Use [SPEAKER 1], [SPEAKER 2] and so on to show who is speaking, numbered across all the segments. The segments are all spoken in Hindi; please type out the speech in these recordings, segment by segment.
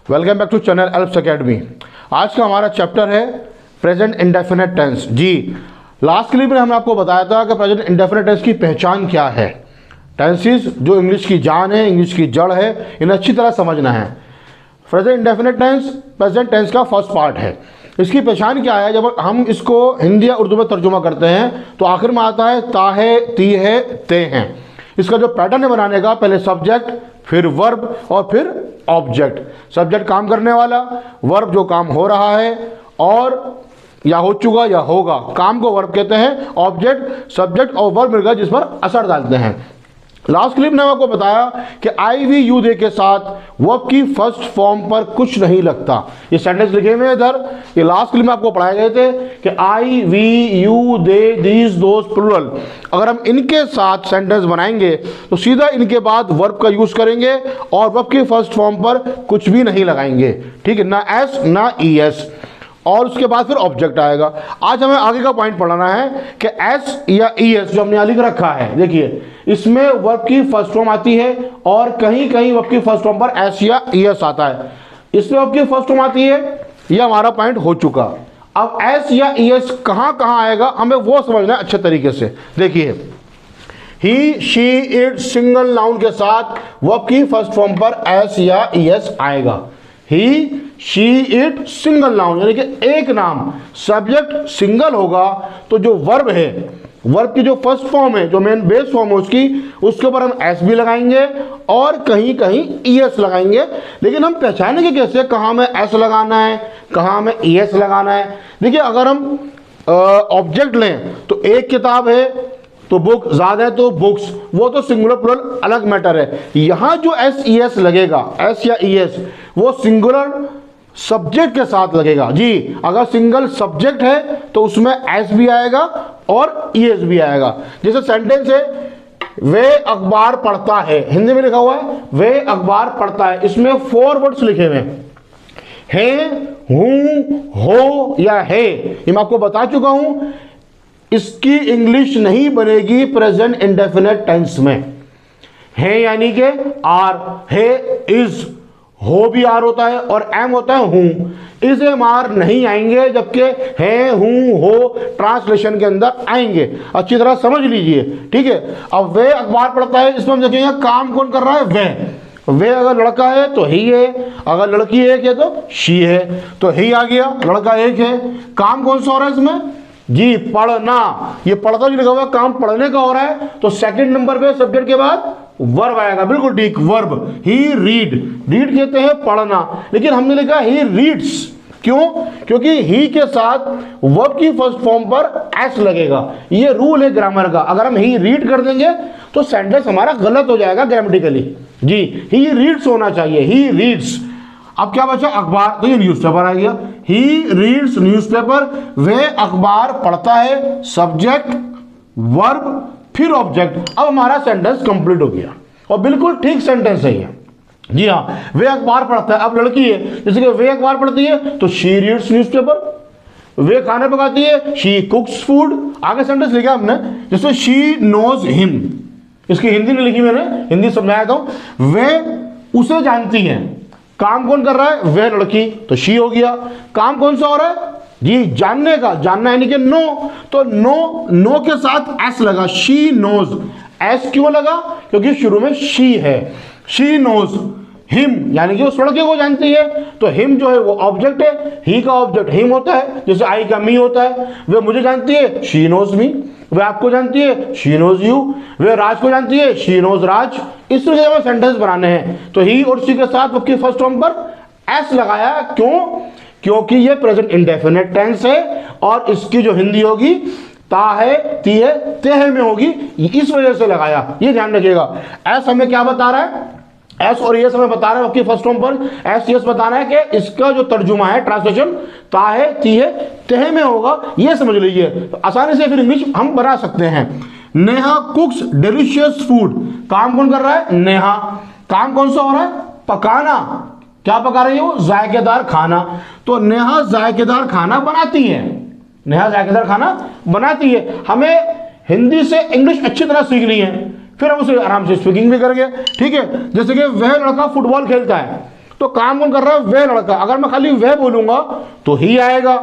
[SPEAKER 1] Welcome back to channel Alps Academy. आज का हमारा चैप्टर है प्रेजेंट इंडेफिनिट टेंस। जी, लास्ट क्लिप में हमने आपको बताया था कि प्रेजेंट इंडेफिनिट टेंस की पहचान क्या है। टेंसेस जो इंग्लिश की जान है, इंग्लिश की जड़ है, इन्हें अच्छी तरह समझना है। Present indefinite tense present tense का फर्स्ट पार्ट है। इसकी पहचान क्या है? जब हम इसको हिंदी या उर्दू में तर्जुमा करते हैं तो आखिर में आता है ता है, ती है, ते हैं। इसका जो पैटर्न है बनाने का, पहले सब्जेक्ट, फिर वर्ब और फिर ऑब्जेक्ट। सब्जेक्ट काम करने वाला, वर्ब जो काम हो रहा है और या हो चुका या होगा, काम को वर्ब कहते हैं। ऑब्जेक्ट सब्जेक्ट और वर्ब मिलकर जिस पर असर डालते हैं। लास्ट क्लिप ने आपको बताया कि आई वी यू दे के साथ वर्ब की फर्स्ट फॉर्म पर कुछ नहीं लगता। ये सेंटेंस लिखे हुए हैं इधर, ये लास्ट क्लिप में आपको पढ़ाए गए थे कि I we you they these those plural, अगर हम इनके साथ सेंटेंस बनाएंगे तो सीधा इनके बाद वर्ब का यूज करेंगे और वर्ब की फर्स्ट फॉर्म पर कुछ भी नहीं लगाएंगे। ठीक है, ना एस ना ई एस, और उसके बाद फिर ऑब्जेक्ट आएगा। आज हमें आगे का पॉइंट पढ़ाना है कि एस या ई एस जो हमने यहाँ लिख रखा है, देखिए इसमें वर्ब की फर्स्ट फॉर्म आती है और कहीं कहीं वर्ब की फर्स्ट फॉर्म पर एस या ई एस आता है। इसमें वर्ब की फर्स्ट फॉर्म आती है, यह हमारा पॉइंट हो चुका। अब एस या ई एस कहाँ कहाँ आएगा हमें वो समझना है अच्छे तरीके से। देखिए, ही शी इट सिंगल नाउन के साथ वर्ब की फर्स्ट फॉर्म पर एस या ई एस आएगा। ही शी इट सिंगल नाउन यानी कि एक नाम, सब्जेक्ट सिंगल होगा तो जो वर्ब है, वर्ब की जो फर्स्ट फॉर्म है, जो मेन बेस फॉर्म है उसके ऊपर हम एस भी लगाएंगे और कहीं कहीं ई एस लगाएंगे। लेकिन हम पहचानेंगे कैसे कहाँ में एस लगाना है, कहाँ में ई एस लगाना है? देखिए, अगर हम ऑब्जेक्ट लें तो एक किताब है तो बुक, ज्यादा है तो बुक्स, वो तो सिंगुलर प्लूरल अलग मैटर है। यहां जो एस ई एस लगेगा, एस या ई एस, वो सिंगुलर सब्जेक्ट के साथ लगेगा। जी, अगर सिंगल सब्जेक्ट है तो उसमें एस भी आएगा और ई एस भी आएगा। जैसे सेंटेंस है वे अखबार पढ़ता है, हिंदी में लिखा हुआ है वे अखबार पढ़ता है, इसमें 4 वर्ड्स लिखे हुए हैं, हूं, हो या है। ये मैं आपको बता चुका हूं, इसकी इंग्लिश नहीं बनेगी प्रेजेंट इंडेफिनिट टेंस में। है यानी कि आर, है इज, हो भी आर होता है और एम होता है हूं। इज एम आर नहीं आएंगे, जबकि है, हूं, हो ट्रांसलेशन के अंदर आएंगे। अच्छी तरह समझ लीजिए, ठीक है। अब वे अखबार पढ़ता है, इसमें हम देखेंगे काम कौन कर रहा है, वे अगर लड़का है तो ही है, अगर लड़की एक है तो शी है, तो ही आ गया, लड़का एक है। काम कौन सा हो रहा है इसमें? जी, पढ़ना। ये पढ़ता जो लिखा हुआ है, काम पढ़ने का हो रहा है, तो सेकंड नंबर पे सब्जेक्ट के बाद वर्ब आएगा, बिल्कुल ठीक, वर्ब। ही रीड, रीड कहते हैं पढ़ना, लेकिन हमने लिखा ही रीड्स। क्यों? क्योंकि ही के साथ वर्ब की फर्स्ट फॉर्म पर एस लगेगा। ये रूल है ग्रामर का। अगर हम ही रीड कर देंगे तो सेंटेंस हमारा गलत हो जाएगा ग्रामेटिकली। जी, ही रीड्स होना चाहिए, ही रीड्स। अब क्या बचा? अखबार, तो ये न्यूज़पेपर आ गया। ही रीड्स न्यूज़पेपर, वे अखबार पढ़ता है, सब्जेक्ट, वर्ब, फिर ऑब्जेक्ट। अब हमारा सेंटेंस कंप्लीट हो गया और बिल्कुल ठीक सेंटेंस है ये। जी हाँ, वे अखबार पढ़ता है। अब लड़की है, जैसे कि वे अखबार पढ़ती है तो शी रीड्स न्यूज़पेपर। वे खाना पकाती है, शी कुक्स फूड। आगे सेंटेंस लिखा हमने, जैसे शी नोज हिम, इसकी हिंदी नहीं लिखी मैंने, हिंदी समझाया था। वे उसे जानती है, काम कौन कर रहा है? वह लड़की, तो शी हो गया। काम कौन सा हो रहा है? जी, जानने का, जानना यानी कि नो, तो नो के साथ एस लगा, शी नोज। एस क्यों लगा? क्योंकि शुरू में शी है। शी नोज हिम यानी कि उस लड़के को जानती है, तो हिम जो है वो ऑब्जेक्ट है, ही का ऑब्जेक्ट हिम होता है, जैसे आई का मी होता है। वे मुझे जानती है, शी नोज मी। वे आपको जानती है, शी नोज यू। वे राज को जानती है, शी नोज राज। इस तरह से सेंटेंस बनाने हैं, तो ही और शी के साथ उसकी फर्स्ट फॉर्म पर एस लगाया। क्यों? क्योंकि ये प्रेजेंट इंडेफिनिट टेंस है और इसकी जो हिंदी होगी ता है, ती है, ते है में होगी, इस वजह से लगाया। ये ध्यान रखिएगा। एस हमें क्या बता रहा है? एस और एस हमें बता रहा है आपकी फर्स्ट फॉर्म पर एस एस बताना है कि इसका जो तर्जुमा है, ट्रांसलेशन ता है, ती है, ते में होगा। ये समझ लीजिए, तो आसानी से फिर इंग्लिश हम बना सकते हैं। नेहा कुक्स डिलीशियस फूड, काम कौन कर रहा है? नेहा। काम कौन सा हो रहा है? पकाना। क्या पका रही है वो? जायकेदार खाना। तो नेहा जायकेदार खाना बनाती है, नेहा जायकेदार खाना बनाती है। हमें हिंदी से इंग्लिश अच्छी तरह सीखनी है, फिर हम उसे आराम से स्पीकिंग भी करेंगे। ठीक है, जैसे कि वह लड़का फुटबॉल खेलता है, तो काम कौन कर रहा है? वह लड़का। अगर मैं खाली वह बोलूंगा तो ही आएगा।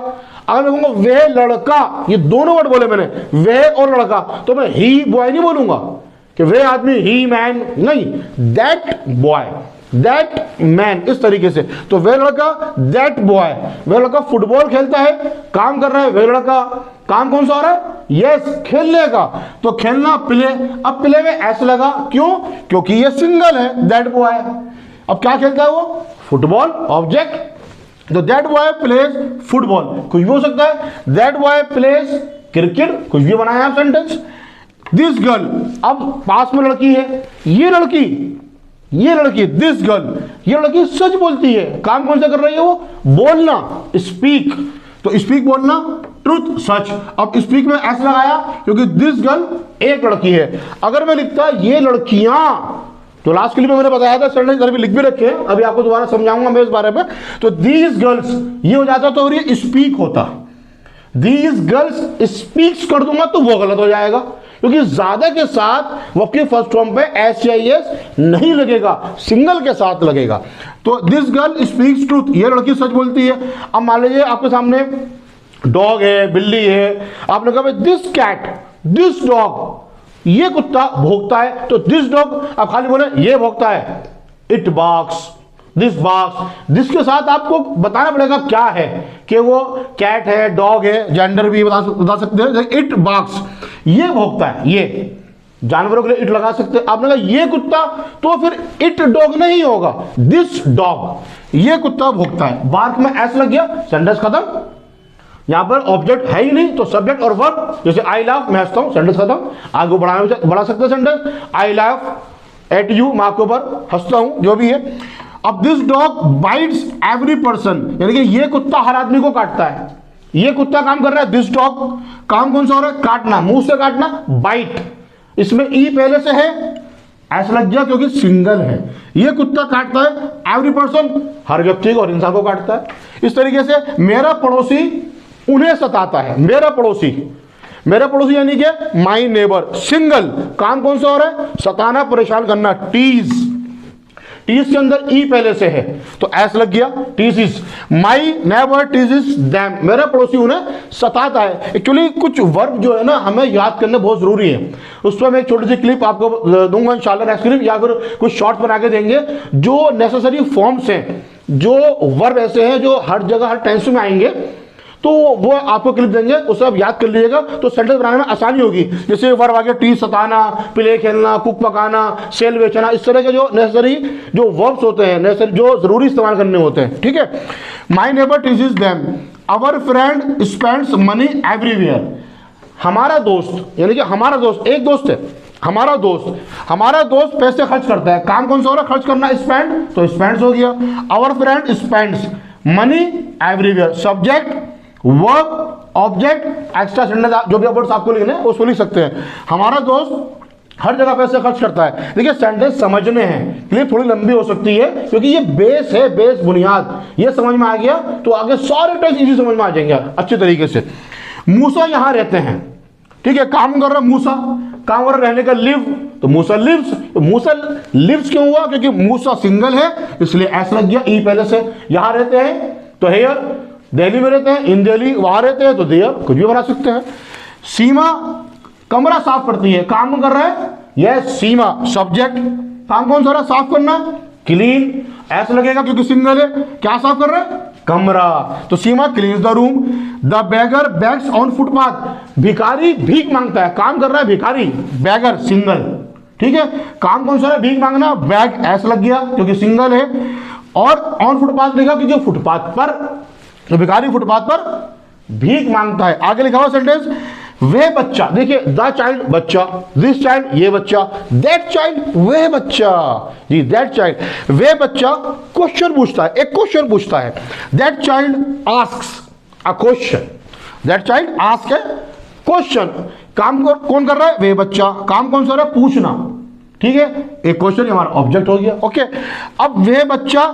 [SPEAKER 1] अगर मैं कहूंगा वह लड़का, ये दोनों वर्ड बोले मैंने, वह और लड़का, तो मैं ही बॉय नहीं बोलूंगा कि वह आदमी, ही मैन, नहीं, दैट बॉय, दैट मैन, इस तरीके से। तो वह लड़का, दैट बॉय, वह लड़का फुटबॉल खेलता है, काम कर रहा है, वह लड़का, काम कौन सा हो रहा है? यस, खेलने का। तो खेलना प्ले, अब प्ले में एस लगा, क्यों? क्योंकि ये सिंगल है, दैट बॉय। अब क्या खेलता है वो? Football, object. तो दैट बॉय प्लेज फुटबॉल, कुछ भी हो सकता है। दैट बॉय प्लेज क्रिकेट, कुछ भी बनाया आप सेंटेंस। दिस गर्ल, अब पास में लड़की है, ये लड़की, ये लड़की, दिस गर्ल, ये लड़की सच बोलती है। काम कौन सा कर रही है वो? बोलना, स्पीक। तो स्पीक बोलना, ट्रुथ सच। अब स्पीक में एस लगाया क्योंकि दिस गर्ल एक लड़की है। अगर मैं लिखता ये लड़कियां, तो लास्ट क्लिप में मैंने बताया था, सर ने लिख भी रखे हैं, अभी आपको दोबारा समझाऊंगा मैं इस बारे में। तो दीज गर्ल्स ये हो जाता तो ये स्पीक होता, दीज गर्ल्स स्पीक्स कर दूंगा तो वो गलत हो जाएगा, क्योंकि ज्यादा के साथ वर्ब के फर्स्ट फॉर्म पे एस या एस नहीं लगेगा, सिंगल के साथ लगेगा। तो दिस गर्ल स्पीक्स ट्रूथ, ये लड़की सच बोलती है। अब मान लीजिए आपके सामने डॉग है, बिल्ली है, आपने कहा दिस कैट, दिस डॉग, ये कुत्ता भौंकता है, तो दिस डॉग, आप खाली बोले ये भौंकता है, it barks, this barks. This के साथ आपको बताना पड़ेगा क्या है, कि वो कैट है, डॉग है, जेंडर भी बता सकते हैं। इट बार्क्स, ये भौंकता है, ये जानवरों के लिए इट लगा सकते हैं। आपने कहा ये कुत्ता, तो फिर इट डॉग नहीं होगा, दिस डॉग, ये कुत्ता भौंकता है। बार्क में एस लग गया, सेंटेंस खत्म। यहां पर ऑब्जेक्ट है ही नहीं, तो सब्जेक्ट और वर्ब, जैसे आई लाफ, मैं हंसता हूं, सेंटेंस खत्म। आगे बढ़ा सकते हैं sentence, I laugh at you, मैं आपके ऊपर हंसता हूं, जो भी है। अब this dog bytes every person, यानी कि ये कुत्ता हर आदमी को काटता है। ये कुत्ता काम कर रहा है, दिस डॉग काम कौन सा हो रहा है? काटना, मुंह से काटना, बाइट। इसमें ई पहले से है, ऐसा लग गया क्योंकि सिंगल है। ये कुत्ता काटता है एवरी पर्सन, हर व्यक्ति को और इंसान को काटता है। इस तरीके से मेरा पड़ोसी उन्हें सताता है, मेरा पड़ोसी, मेरा पड़ोसी यानी कि माई नेबर, सिंगल, काम कौन सा हो रहा है? सताना, परेशान करना, टीज। टीज के अंदर ई पहले से है तो एस लग गया, टीजिस। माई नेबर टीजिस देम, मेरा पड़ोसी उन्हें सताता है। एक्चुअली कुछ वर्ब जो है ना हमें याद करने बहुत जरूरी है, उस पर मैं एक छोटी सी क्लिप आपको दूंगा इंशाल्लाह नेक्स्ट क्लिप, या फिर कुछ शॉर्ट्स बना के देंगे। जो नेसेसरी फॉर्म्स हैं, जो वर्ब ऐसे हैं जो हर जगह हर टेंस में आएंगे, तो वो आपको क्लिप देंगे, उसे आप याद कर लीजिएगा, तो सेंटेंस बनाने में आसानी होगी। जैसे वर्ब आगे टी सताना, प्ले खेलना, कुक पकाना, सेल बेचना, इस तरह के जो नेसेसरी जो वर्ब्स होते हैं, नेसेसरी जो जरूरी इस्तेमाल करने होते हैं, ठीक है। My neighbour teaches them, our friend spends money everywhere, हमारा दोस्त, यानी कि हमारा दोस्त, एक दोस्त है, हमारा दोस्त पैसे खर्च करता है। काम कौन सा हो रहा है? खर्च करना, स्पेंड, तो स्पेंड्स हो गया। Our friend spends money everywhere, subject, verb, object, extra sentence, जो भी वर्ड्स आपको लिखने हैं उसको लिख सकते हैं। हमारा दोस्त हर जगह पैसे खर्च करता है। देखिए सेंटेंस समझने हैं, क्लिप थोड़ी लंबी हो सकती है क्योंकि ये बेस है, बेस बुनियाद, ये समझ में आ गया तो आगे सारे टेक्स्ट इजी समझ में आ जाएंगे अच्छे तरीके से। मूसा यहाँ रहते हैं, ठीक है, काम कर रहा मूसा, काम कर रहने का लिव, तो मूसा लिव्स। तो मूसा लिव्स क्यों हुआ? क्योंकि मूसा सिंगल है इसलिए एस लग गया, ई पहले से। यहां रहते हैं तो हेयर, दिल्ली में रहते हैं, इन दिल्ली, वहां रहते हैं तो देयर, कुछ भी बना सकते हैं। सीमा कमरा साफ करती है, काम कर रहा है, यह सीमा, सब्जेक्ट, काम कौन सा रहा? साफ करना, क्लीन, एस लगेगा क्योंकि सिंगल है। क्या साफ कर रहा है? कमरा, तो सीमा cleans the room. The beggar begs on footpath, भिखारी भीख मांगता है, काम कर रहा है भिखारी, बेगर सिंगल, ठीक है। काम कौन सा है? भीख मांगना, बैग, एस लग गया क्योंकि सिंगल है। और ऑन फुटपाथ लिखा कि जो फुटपाथ पर, तो भिखारी फुटपाथ पर भीख मांगता है। आगे लिखा हुआ सेंटेंस, वे बच्चा, देखिए द चाइल्ड बच्चा, दिस चाइल्ड ये बच्चा, दैट चाइल्ड वह बच्चा, जी दैट चाइल्ड, वे बच्चा क्वेश्चन पूछता है, एक क्वेश्चन पूछता है। That child asks a question, that child ask है क्वेश्चन। काम कौन कर रहा है? वे बच्चा, काम कौन सा रहा है? पूछना, ठीक है। एक क्वेश्चन हमारा ऑब्जेक्ट हो गया, ओके। अब वे बच्चा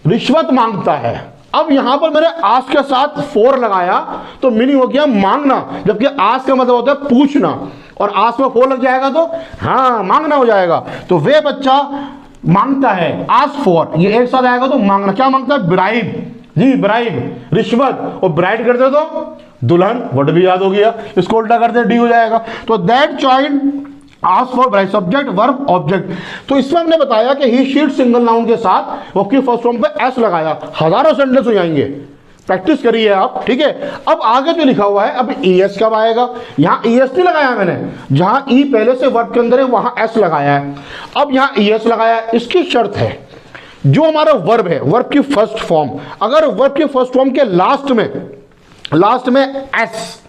[SPEAKER 1] रिश्वत मांगता है, अब यहां पर मैंने आस्क के साथ फोर लगाया तो मीनिंग हो गया मांगना, जबकि आस्क का मतलब होता है पूछना, और आस्क में फोर लग जाएगा तो हाँ मांगना हो जाएगा। तो वे बच्चा मांगता है, आस्क फॉर, ये एक साथ आएगा तो मांगना। क्या मांगता है? ब्राइब, जी ब्राइब, रिश्वत। और ब्राइड करते तो दुल्हन, वर्ड भी याद हो गया, इसको उल्टा करते डी हो जाएगा। तो that child ask for bride, subject verb object. तो इसमें हमने बताया कि ही शीट सिंगल नाउन के साथ वर्ब की फर्स्ट फॉर्म पे एस लगाया, हजारों सेंटेंस हो जाएंगे, प्रैक्टिस करिए आप, ठीक है। अब आगे जो लिखा हुआ है, अब ईएस कब आएगा? यहाँ ईएस नहीं लगाया मैंने, जहां ई पहले से वर्ब के अंदर है वहां एस लगाया है, अब यहाँ ईएस लगाया है। इसकी शर्त है जो हमारा वर्ब है, वर्ब की फर्स्ट फॉर्म, अगर वर्ब की फर्स्ट फॉर्म के लास्ट में एस,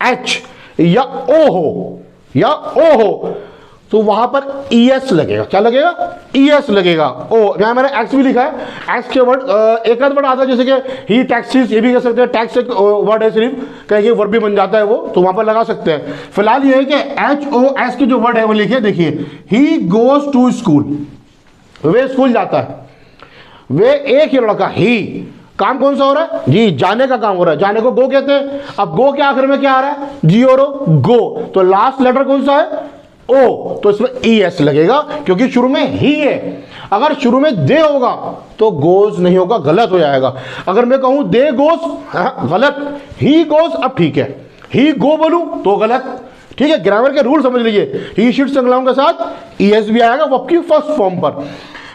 [SPEAKER 1] एच या ओ हो तो वहां पर ईएस लगेगा। क्या लगेगा? ईएस लगेगा। ओ, यहां मैंने एक्स भी लिखा है, एक्स के वर्ड एक आध वर्ड आता है, जैसे कि ही टैक्सीज, ये भी कह सकते हैं, टैक्स एक वर्ड है सिर्फ, कहीं वर्ब भी बन जाता है वो, तो वहां पर लगा सकते हैं। फिलहाल ये है कि एच ओ एस की जो वर्ड है वो लिखिए, देखिए, ही गोज टू स्कूल, वे स्कूल जाता है, वे एक ही लड़का, ही काम कौन सा हो रहा है? जी जाने का काम हो रहा है, जाने को गो कहते हैं। अब गो के आखिर में क्या आ रहा है? जी और ओ, गो, तो लास्ट लेटर कौन सा है? ओ, तो इसमें ई एस लगेगा क्योंकि शुरू में ही है। अगर शुरू में दे होगा तो गोज नहीं होगा, गलत हो जाएगा। अगर मैं कहूं दे गोज, गलत, ही गोज, अब ठीक है, ही गो बोलूं तो गलत, ठीक है। ग्रामर के रूल समझ लीजिए, ही शीट संज्ञाओं के साथ ई एस भी आएगा वो आपकी फर्स्ट फॉर्म पर।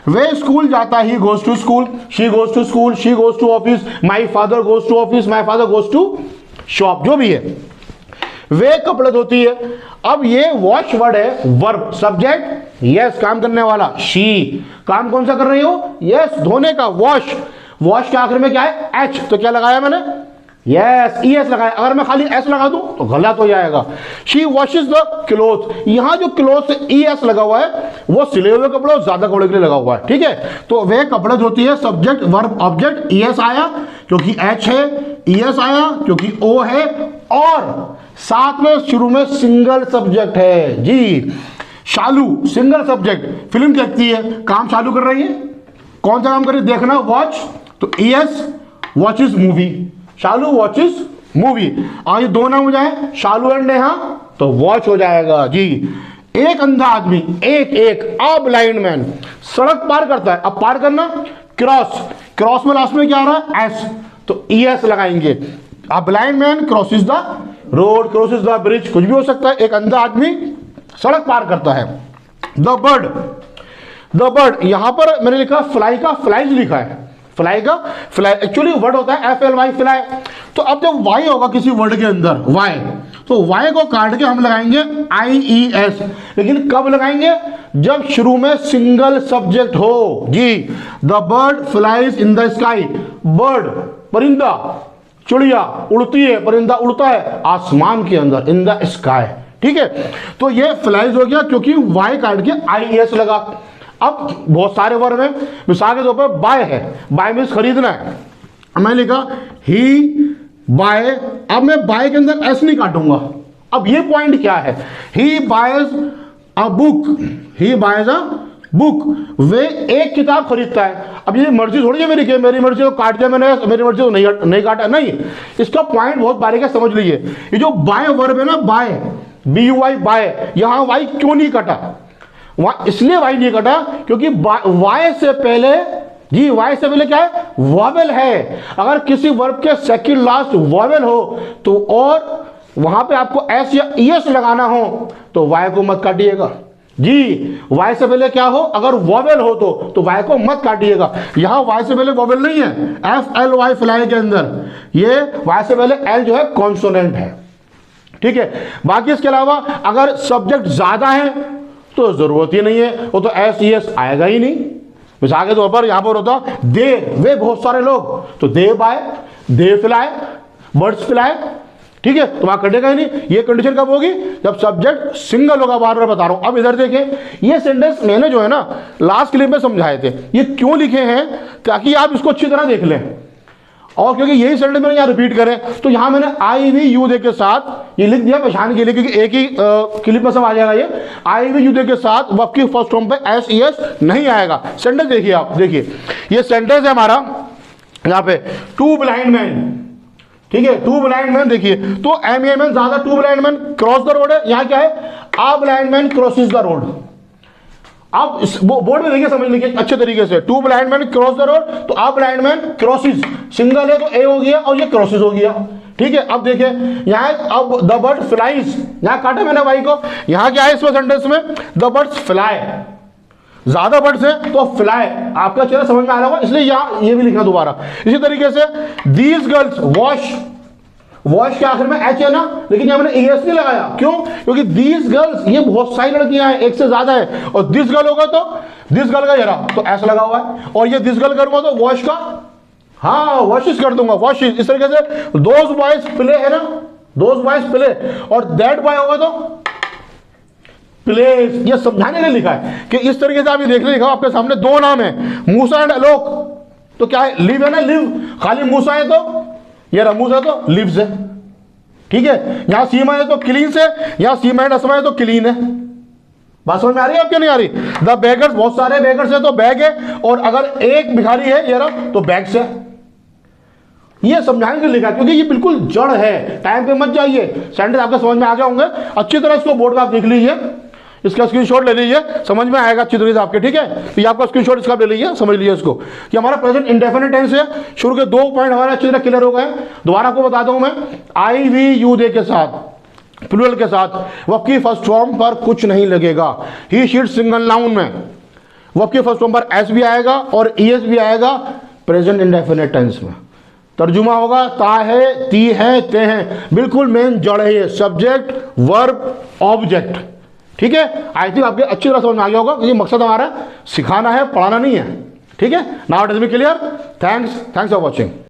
[SPEAKER 1] वे स्कूल जाता है, he goes to school, she goes to school, she goes to office, my father goes to office, my father goes to shop, जो भी है। वे कपड़े धोती है। अब ये वॉश वर्ड है, वर्ब, सब्जेक्ट यस, काम करने वाला, शी, काम कौन सा कर रही हो? यस, धोने का, वॉश, वॉश के आखिर में क्या है? एच, तो क्या लगाया मैंने? यस, ई एस लगाया। अगर मैं खाली एस लगा दूं तो गलत हो जाएगा। शी वॉशेस द क्लोथ, यहां जो क्लोथ से ई एस लगा हुआ है वो सिले हुए कपड़े और ज्यादा कपड़े के लिए लगा हुआ है, ठीक है। तो वे कपड़े धोती है, subject verb object, E S आया क्योंकि एच है, ई एस आया क्योंकि ओ है, और साथ में शुरू में सिंगल सब्जेक्ट है, जी शालू, सिंगल सब्जेक्ट, फिल्म देखती है, काम चालू कर रही है, कौन सा काम कर रही है? देखना, वॉच, तो ई एस, वॉचेस मूवी, शालू वॉचेस मूवी। और ये दो नाम हो जाए, शालू एंड नेहा, तो वॉच हो जाएगा, जी। एक अंधा आदमी, एक अ ब्लाइंड मैन, सड़क पार करता है। अब पार करना, क्रॉस, क्रॉस में लास्ट में क्या आ रहा है? एस, तो ई एस लगाएंगे। A blind man crosses the road, crosses the bridge, कुछ भी हो सकता है। एक अंधा आदमी सड़क पार करता है। द बर्ड, यहां पर मैंने लिखा फ्लाई का फ्लाइज लिखा है, फ्लाई का फ्लाई एक्चुअली वर्ड होता है एफ एल वाई, फ्लाई। तो अब जब वाई होगा किसी वर्ड के अंदर, वाई, तो वाई को काट के हम लगाएंगे आई ई एस, लेकिन कब लगाएंगे? जब शुरू में सिंगल सब्जेक्ट हो, जी। The bird flies in the sky, bird परिंदा, चिड़िया उड़ती है, परिंदा उड़ता है आसमान के अंदर, इन द स्काई, ठीक है। तो ये फ्लाइज हो गया क्योंकि वाई काट के आई एस लगा। अब बहुत सारे वर्ड हैं, मिसाल के तौर पर बाय है, बाय मीन्स खरीदना है, मैं लिखा ही बाय, अब मैं बाय के अंदर एस नहीं काटूंगा। अब ये पॉइंट क्या है? He buys a book, he buys a book, वे एक किताब खरीदता है। अब ये मर्जी थोड़ी है मेरी मर्जी को काट दिया मैंने, मेरी मर्जी को नहीं काटा, नहीं। इसका पॉइंट बहुत बारीक है, समझ लीजिए। ये जो बाय वर्ब है ना, buy, B U Y, buy, यहां वाई क्यों नहीं कटा? इसलिए वाई नहीं कटा क्योंकि वाई से पहले, जी वाई से पहले क्या है? वॉवेल है। अगर किसी वर्ब के सेकंड लास्ट वॉवेल हो तो, और वहां पे आपको एस या ईएस लगाना हो तो वाई को मत काटिएगा, जी। वाई से पहले क्या हो? अगर वॉवेल हो तो वाई को मत काटिएगा। यहां वाई से पहले वॉवेल नहीं है, एफ एल वाई फ्लाई के अंदर ये वाई से पहले एल जो है कॉन्सोनेंट है, ठीक है। बाकी इसके अलावा अगर सब्जेक्ट ज्यादा है तो जरूरत ही नहीं है, वो तो एस ई एस आएगा ही नहीं। मिसाल के तौर पर यहां पर होता दे, वे बहुत सारे लोग, तो they buy, they fly, birds fly, ठीक है, तो वहां कटेगा ही नहीं। ये कंडीशन कब होगी? जब सब्जेक्ट सिंगल होगा, बार बार बता रहा हूं। अब इधर देखें, ये सेंटेंस मैंने जो है ना लास्ट क्लिप में समझाए थे, ये क्यों लिखे हैं ताकि आप इसको अच्छी तरह देख लें, और क्योंकि यही सेंटेंस मैंने यहाँ रिपीट करें, तो यहां मैंने आई वी यू दे के साथ ये लिख दिया पहचान के लिए, क्योंकि एक ही क्लिप में सब आ जाएगा। ये आई वी यू दे के साथ वर्ब की फर्स्ट फॉर्म पे एस ई एस नहीं आएगा। सेंटेंस देखिए आप, देखिए ये सेंटेंस है हमारा यहाँ पे, टू ब्लाइंड मैन, ठीक है, टू ब्लाइंड मैन, देखिए तो एम ए मैन ज्यादा, two blind man cross the road है, यहाँ क्या है? A blind man crosses the road, आप बोर्ड में देखिए, समझ लीजिए अच्छे तरीके से। Two blind man cross the road, तो आप ब्लाइंड मैन क्रॉसिस, सिंगल है तो ए हो गया और ये क्रॉसिस हो गया। ठीक है, अब देखिए यहाँ अब द बर्ड फ्लाइज, यहाँ काटा मैंने भाई को, यहाँ क्या है इसमें सेंटेंस में, द बर्ड्स फ्लाई, ज्यादा बर्ड्स है तो फ्लाई, आपका चेहरा समझ में आ रहा होगा, इसलिए यहाँ ये भी लिखना दोबारा। इसी तरीके से दीज गर्ल्स वॉश, वॉश के आखिर में एच है ना, लेकिन यहाँ मैंने एस नहीं लगाया, क्यों? क्योंकि दीज गर्ल्स, ये बहुत सारी लड़कियां हैं, एक से ज्यादा है, और दिस गर्ल होगा तो दिस गर्ल का जरा तो ऐसा लगा हुआ है, और ये दिस गर्ल करूंगा तो वॉश का, हाँ वॉशिस कर दूंगा, वॉशिस। इस तरीके से दोज बॉयज प्ले है ना, दोज बॉयज प्ले, और दैट बॉय होगा तो प्लेस। ये समझाने के लिए लिखा है कि इस तरीके से आप ये देख लिखा आपके सामने दो नाम है, मूसा एंड अलोक, तो क्या है, लिव है ना, लिव, खाली मूसा है तो ये रमूज है तो लिव्स है। ठीक है, यहां सीमा है तो क्लीन से, यहां सीमा एंड असमा है तो क्लीन है। बात समझ में आ रही है आपको नहीं आ रही? द बेगर्स, बहुत सारे बेगर्स है तो बैग है, और अगर एक भिखारी है ये रहा तो बैग्स है। ये समझाने के लिए लिखा, क्योंकि ये बिल्कुल जड़ है, टाइम पे मत जाइए, सेंटेंस आपके समझ में आ गए होंगे। अच्छी तरह इसको बोर्ड का आप देख लीजिए, इसका स्क्रीनशॉट ले लीजिए, समझ में आएगा अच्छी तरीके से आपके। ठीक है, तो ये आपका स्क्रीनशॉट इसका ले लीजिए, समझ लीजिए इसको कि हमारा प्रेजेंट इंडेफिनिट टेंस है। शुरू के 2 पॉइंट हमारे अच्छी तरह क्लियर हो गए। दोबारा आपको बता दूं मैं, आई वी यू दे के साथ, प्लूरल के साथ वर्ब की फर्स्ट फॉर्म पर कुछ नहीं लगेगा। ही शीट सिंगल नाउन में वर्ब की फर्स्ट फॉर्म पर एस भी आएगा और ईएस भी आएगा प्रेजेंट इंडेफिनिट टेंस में। तर्जुमा होगा ता है, ती है, ते हैं, बिल्कुल मेन जड़ है ये, सब्जेक्ट वर्ब ऑब्जेक्ट। ठीक है, आई थिंक आपके अच्छी तरह समझ में आ गया होगा, क्योंकि मकसद हमारा सिखाना है, पढ़ाना नहीं है। ठीक है, now it is be clear. Thanks for watching.